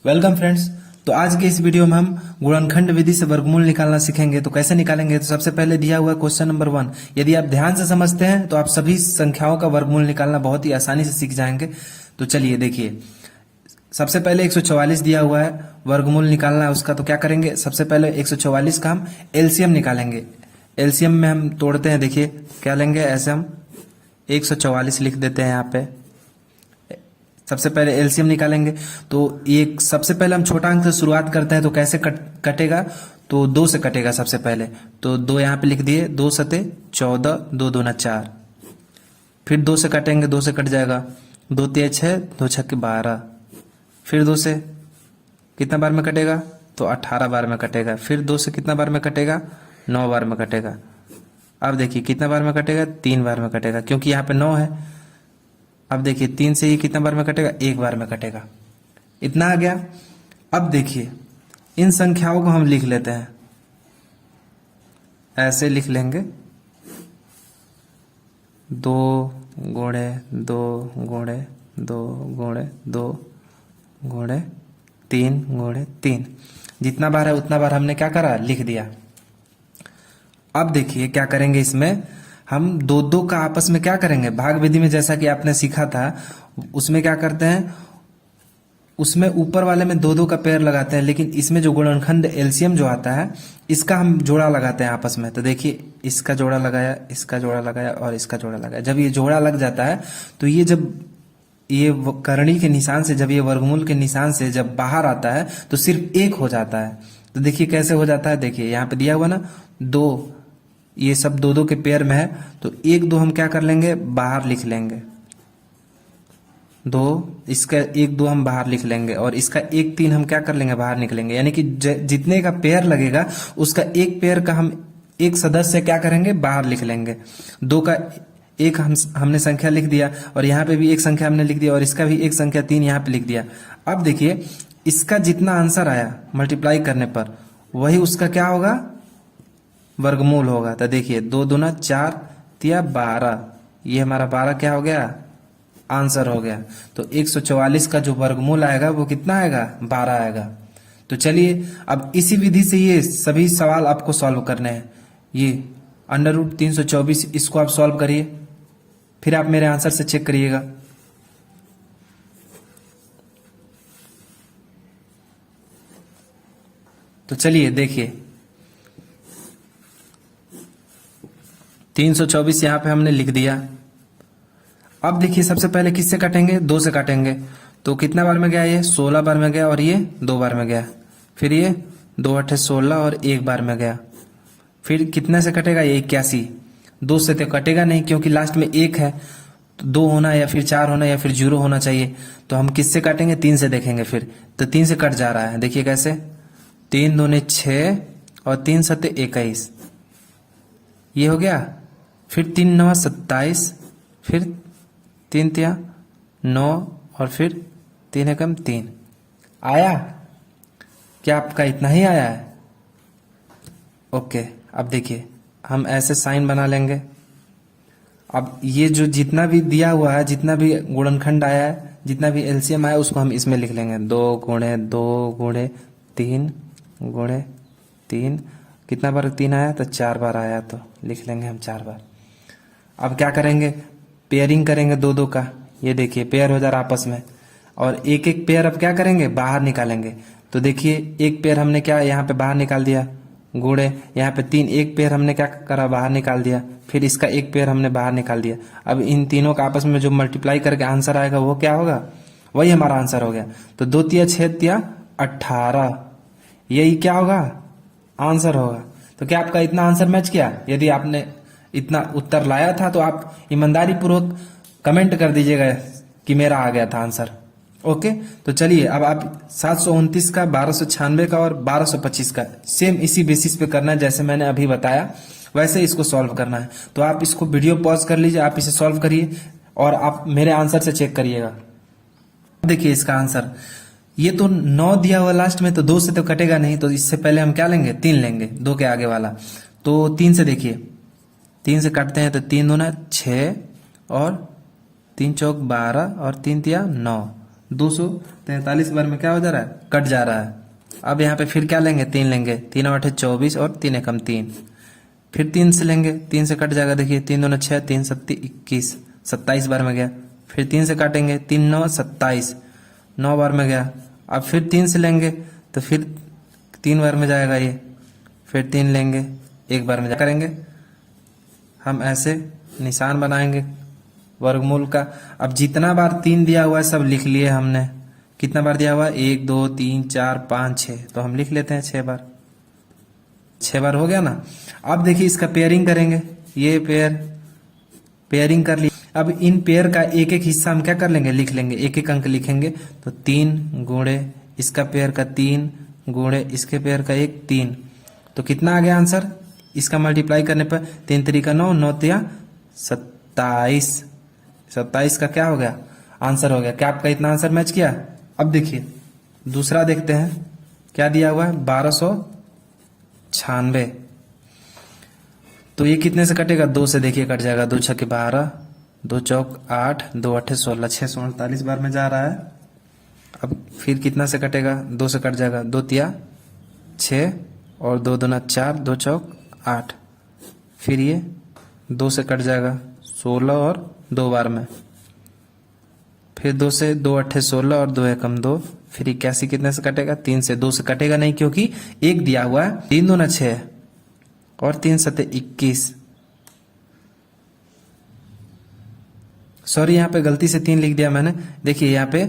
Welcome friends. तो आज के इस वीडियो में हम गुणनखंड विधि से वर्गमूल निकालना सीखेंगे। तो कैसे निकालेंगे? तो सबसे पहले दिया हुआ क्वेश्चन नंबर 1। यदि आप ध्यान से समझते हैं तो आप सभी संख्याओं का वर्गमूल निकालना बहुत ही आसानी से सीख जाएंगे। तो चलिए देखिए, सबसे पहले 144 दिया हुआ है, वर्गमूल निकालना है उसका। तो क्या करेंगे? सबसे पहले 144 का हम एलसीएम निकालेंगे। एलसीएम में हम तोड़ते हैं। देखिए क्या लेंगे, ऐसे हम 144 लिख देते हैं यहाँ पे। सबसे पहले एलसीएम निकालेंगे। तो एक सबसे पहले हम छोटा अंक से शुरुआत करते हैं। तो कैसे कटेगा? तो 2 से कटेगा सबसे पहले। तो 2 यहाँ पे लिख दिए, 2 सते 14, 2 दूना 4। फिर 2 से काटेंगे, 2 से कट जाएगा, 2 तिया 6, 2 छक्के 12। फिर 2 से कितना बार में कटेगा? तो 18 बार में कटेगा। फिर 2 से कितना बार में कटेगा? 9 बार में कटेगा। अब देखिए कितना बार में कटेगा? 3 बार में कटेगा, क्योंकि यहाँ पे 9 है। अब देखिए 3 से ही कितना बार में कटेगा? 1 बार में कटेगा। इतना आ गया। अब देखिए इन संख्याओं को हम लिख लेते हैं, ऐसे लिख लेंगे, 2 गुणे 2 गुणे 2 गुणे 2 गुणे 3 गुणे 3। जितना बार है उतना बार हमने क्या करा? लिख दिया। अब देखिए क्या करेंगे, इसमें हम 2-2 का आपस में क्या करेंगे? भाग विधि में जैसा कि आपने सीखा था उसमें क्या करते हैं, उसमें ऊपर वाले में 2-2 का पेयर लगाते हैं, लेकिन इसमें जो गुणनखंड एलसीएम जो आता है इसका हम जोड़ा लगाते हैं आपस में। तो देखिए इसका जोड़ा लगाया, इसका जोड़ा लगाया और इसका जोड़ा लगाया। जब ये जोड़ा लग जाता है तो ये जब ये करणी के निशान से, जब ये वर्गमूल के निशान से जब बाहर आता है तो सिर्फ 1 हो जाता है। तो देखिए कैसे हो जाता है। देखिए यहाँ पे दिया हुआ ना 2, ये सब 2-2 के पेयर में है। तो 1-2 हम क्या कर लेंगे? बाहर लिख लेंगे। 2 इसका 1-2 हम बाहर लिख लेंगे, और इसका 1-3 हम क्या कर लेंगे? बाहर निकलेंगे। यानी कि जितने का पेयर लगेगा उसका एक पेयर का हम एक सदस्य क्या करेंगे? बाहर लिख लेंगे। 2 का एक हमने संख्या लिख दिया, और यहाँ पे भी एक संख्या हमने लिख दिया, और इसका भी एक संख्या 3 यहाँ पे लिख दिया। अब देखिए इसका जितना आंसर आया मल्टीप्लाई करने पर, वही उसका क्या होगा? वर्गमूल होगा। तो देखिए 2 दूना 4 तिया 12, ये हमारा 12 क्या हो गया? आंसर हो गया। तो 144 का जो वर्गमूल आएगा वो कितना आएगा? 12 आएगा। तो चलिए अब इसी विधि से ये सभी सवाल आपको सॉल्व करने हैं। ये √324 इसको आप सॉल्व करिए, फिर आप मेरे आंसर से चेक करिएगा। तो चलिए देखिए 324 यहाँ पे हमने लिख दिया। अब देखिए सबसे पहले किससे काटेंगे? 2 से काटेंगे। तो कितना बार में गया? ये 16 बार में गया, और ये 2 बार में गया। फिर ये 2 8 16 और 1 बार में गया। फिर कितने से कटेगा? ये 81। 2 से तो कटेगा नहीं, क्योंकि लास्ट में 1 है। तो 2 होना या फिर 4 होना या फिर 0 होना चाहिए। तो हम किससे काटेंगे? 3 से देखेंगे। फिर तो 3 से कट जा रहा है। देखिए कैसे, 3 दूने 6 और 3 सते 21, ये हो गया। फिर 3 9 27, फिर 3 तिया 9, और फिर 3 एकम 3। आया क्या? आपका इतना ही आया है? ओके। अब देखिए हम ऐसे साइन बना लेंगे। अब ये जो जितना भी दिया हुआ है, जितना भी गुणनखंड आया है, जितना भी एलसीएम आया, उसको हम इसमें लिख लेंगे। 2 गुणे 2 गुणे 3 गुणे 3। कितना बार 3 आया? तो 4 बार आया, तो लिख लेंगे हम 4 बार। अब क्या करेंगे? पेयरिंग करेंगे 2-2 का। ये देखिए पेयर हो जा रहा आपस में, और एक एक पेयर अब क्या करेंगे? बाहर निकालेंगे। तो देखिए एक पेयर हमने क्या यहाँ पे बाहर निकाल दिया, गुणे यहाँ पे 3, एक पेयर हमने क्या करा? बाहर निकाल दिया। फिर इसका एक पेयर हमने बाहर निकाल दिया। अब इन तीनों का आपस में जो मल्टीप्लाई करके आंसर आएगा वो क्या होगा? वही हमारा आंसर हो गया। तो 2 तिया 6 तिया 18, यही क्या होगा? आंसर होगा। तो क्या आपका इतना आंसर मैच किया? यदि आपने इतना उत्तर लाया था तो आप ईमानदारी पूर्वक कमेंट कर दीजिएगा कि मेरा आ गया था आंसर। ओके। तो चलिए अब आप 729 का, 1296 का और 1225 का सेम इसी बेसिस पे करना है, जैसे मैंने अभी बताया वैसे इसको सॉल्व करना है। तो आप इसको वीडियो पॉज कर लीजिए, आप इसे सॉल्व करिए और आप मेरे आंसर से चेक करिएगा। देखिए इसका आंसर, ये तो 9 दिया हुआ लास्ट में, तो 2 से तो कटेगा नहीं। तो इससे पहले हम क्या लेंगे? 3 लेंगे, 2 के आगे वाला। तो 3 से देखिए, 3 से काटते हैं तो 3 दूना 6 और 3 चौक 12 और 3 तिया 9। 243 बार में क्या हो जा रहा है, कट जा रहा है। अब यहाँ पे फिर क्या लेंगे, 3 लेंगे, 3 8 24 और 3 एकम 3, फिर 3 से लेंगे, 3 से कट जाएगा, देखिए 3 2 6, 3 7 21, 27 बार में गया। फिर 3 से काटेंगे, 3 9 27, 9 बार में गया। अब फिर 3 से लेंगे तो फिर 3 बार में जाएगा ये, फिर 3 लेंगे, 1 बार में करेंगे हम, ऐसे निशान बनाएंगे वर्गमूल का। अब जितना बार 3 दिया हुआ है सब लिख लिए हमने। कितना बार दिया हुआ है, 1 2 3 4 5 6, तो हम लिख लेते हैं 6 बार। 6 बार हो गया ना। अब देखिए इसका पेयरिंग करेंगे, ये पेयरिंग कर ली। अब इन पेयर का एक एक हिस्सा हम क्या कर लेंगे, लिख लेंगे, एक एक अंक लिखेंगे। तो 3 गुणे इसका पेयर का 3 गुणे इसके पेयर का 1 3, तो कितना आ गया आंसर। इसका मल्टीप्लाई करने पर 3 3 का 9, 9 3 27, 27 का क्या हो गया, आंसर हो गया। क्या आपका इतना आंसर मैच किया। अब देखिए दूसरा देखते हैं, क्या दिया हुआ है, 1296। तो ये कितने से कटेगा, 2 से, देखिए कट जाएगा, 2 छक्के 12, 2 चौक 8, 2 8 16, 648 बार में जा रहा है। अब फिर कितना से कटेगा, 2 से कट जाएगा, 2 तिया 6 और 2 दूना 4, 2 चौक 8, फिर ये 2 से कट जाएगा, 16 और 2 बार में, फिर 2 से 2 8 16 और 2 एकम 2, फिर 81 कितने से कटेगा, 3 से। 2 से कटेगा नहीं क्योंकि 1 दिया हुआ है, 3 दूना 6 और 3 7 21, सॉरी यहाँ पे गलती से 3 लिख दिया मैंने। देखिए यहाँ पे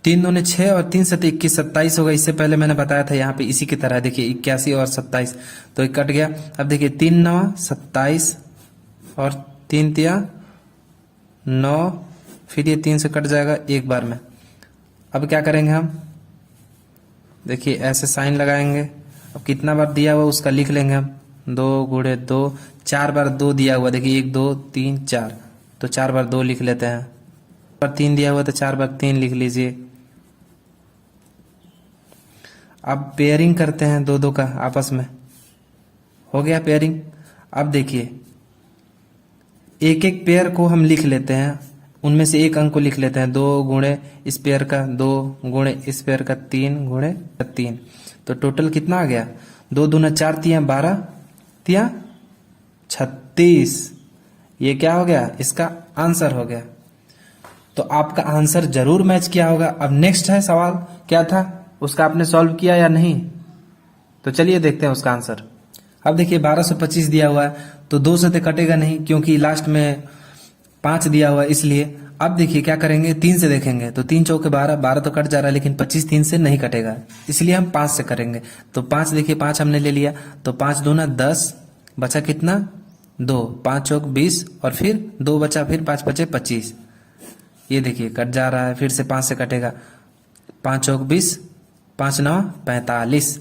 3 दूने 6 और 3 7 21, 27 होगा। इससे पहले मैंने बताया था यहाँ पे इसी की तरह, देखिए 81 और 27, तो एक कट गया। अब देखिए 3 9 27 और 3 तिया 9, फिर ये 3 से कट जाएगा 1 बार में। अब क्या करेंगे हम, देखिए ऐसे साइन लगाएंगे। अब कितना बार दिया हुआ उसका लिख लेंगे हम, 2 गुणे 2, 4 बार 2 दिया हुआ, देखिए 1 2 3 4, तो 4 बार 2 लिख लेते हैं। पर 3 दिया हुआ तो 4 बार 3 लिख लीजिए। अब पेयरिंग करते हैं 2 2 का आपस में, हो गया पेयरिंग। अब देखिए एक एक पेयर को हम लिख लेते हैं, उनमें से एक अंक को लिख लेते हैं। 2 गुणे इस पेयर का, 2 गुणे इस पेयर का, 3 गुणे 3, तो टोटल कितना आ गया, 2 दूना 4 तिया 12 तिया 36, ये क्या हो गया, इसका आंसर हो गया। तो आपका आंसर जरूर मैच किया होगा। अब नेक्स्ट है सवाल, क्या था उसका आपने सॉल्व किया या नहीं, तो चलिए देखते हैं उसका आंसर। अब देखिए 1225 दिया हुआ है, तो 2 से तो कटेगा नहीं क्योंकि लास्ट में 5 दिया हुआ है, इसलिए। अब देखिए क्या करेंगे, 3 से देखेंगे, तो 3 चौके 12, 12 तो कट जा रहा है, लेकिन 25 3 से नहीं कटेगा, इसलिए हम 5 से करेंगे। तो 5 देखिए 5 हमने ले लिया, तो 5 दूना 10, बचा कितना 2, 5 चौक 20 और फिर 2 बचा, फिर 5 बचे 25, ये देखिए कट जा रहा है, फिर से 5 से कटेगा, 5 चौक 20, 5 9 45।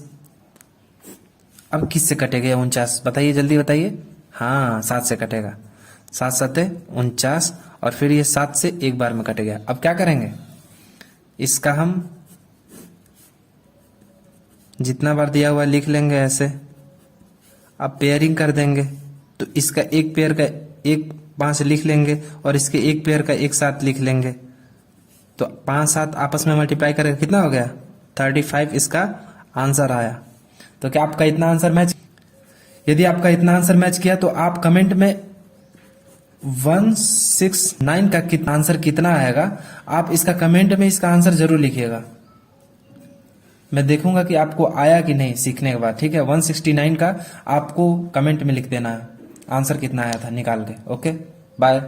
अब किससे कटेगा 49, बताइए जल्दी बताइए। हाँ 7 से कटेगा, 7 7 49, और फिर ये 7 से 1 बार में कट गया। अब क्या करेंगे, इसका हम जितना बार दिया हुआ लिख लेंगे ऐसे। अब पेयरिंग कर देंगे, तो इसका एक पेयर का 1 5 लिख लेंगे और इसके एक पेयर का 1 7 लिख लेंगे। तो 5 7 आपस में मल्टीप्लाई करेंगे, कितना हो गया 35, इसका आंसर आया। तो क्या आपका इतना आंसर मैच, यदि आपका इतना आंसर मैच किया तो आप कमेंट में 169 का आंसर कितना आएगा, आप इसका कमेंट में इसका आंसर जरूर लिखिएगा। मैं देखूंगा कि आपको आया कि नहीं सीखने के बाद, ठीक है। 169 का आपको कमेंट में लिख देना है आंसर कितना आया था निकाल के। Okay bye.